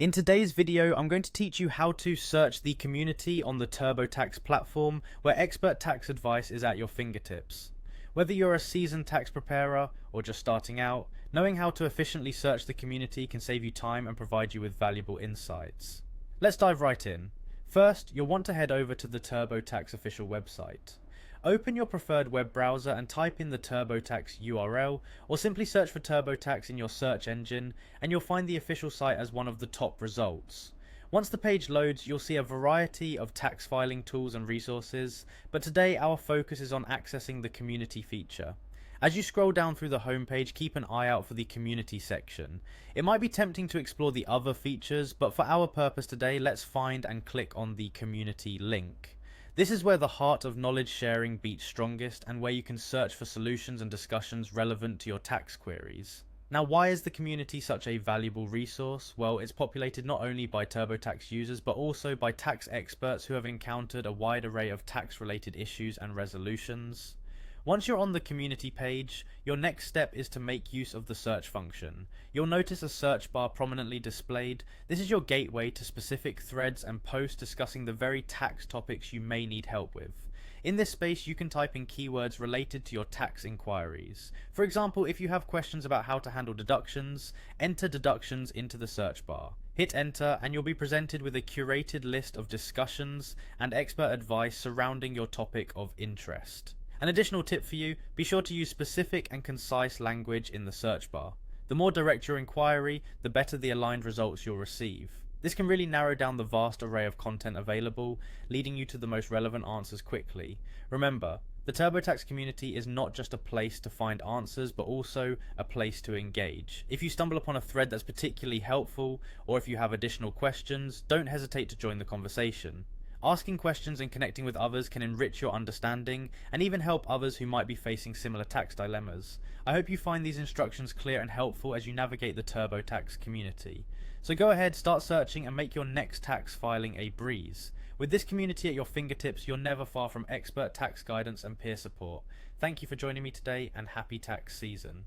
In today's video, I'm going to teach you how to search the community on the Turbotax platform, where expert tax advice is at your fingertips. Whether you're a seasoned tax preparer or just starting out, knowing how to efficiently search the community can save you time and provide you with valuable insights. Let's dive right in. First, you'll want to head over to the Turbotax official website. Open your preferred web browser and type in the Turbotax URL, or simply search for Turbotax in your search engine, and you'll find the official site as one of the top results. Once the page loads, you'll see a variety of tax filing tools and resources, but today our focus is on accessing the community feature. As you scroll down through the homepage, keep an eye out for the community section. It might be tempting to explore the other features, but for our purpose today, let's find and click on the community link. This is where the heart of knowledge sharing beats strongest, and where you can search for solutions and discussions relevant to your tax queries. Now, why is the community such a valuable resource? Well, it's populated not only by TurboTax users, but also by tax experts who have encountered a wide array of tax-related issues and resolutions. Once you're on the community page, your next step is to make use of the search function. You'll notice a search bar prominently displayed. This is your gateway to specific threads and posts discussing the very tax topics you may need help with. In this space, you can type in keywords related to your tax inquiries. For example, if you have questions about how to handle deductions, enter deductions into the search bar. Hit enter and you'll be presented with a curated list of discussions and expert advice surrounding your topic of interest. An additional tip for you, be sure to use specific and concise language in the search bar. The more direct your inquiry, the better the aligned results you'll receive. This can really narrow down the vast array of content available, leading you to the most relevant answers quickly. Remember, the TurboTax community is not just a place to find answers, but also a place to engage. If you stumble upon a thread that's particularly helpful, or if you have additional questions, don't hesitate to join the conversation. Asking questions and connecting with others can enrich your understanding and even help others who might be facing similar tax dilemmas. I hope you find these instructions clear and helpful as you navigate the TurboTax community. So go ahead, start searching and make your next tax filing a breeze. With this community at your fingertips, you're never far from expert tax guidance and peer support. Thank you for joining me today, and happy tax season.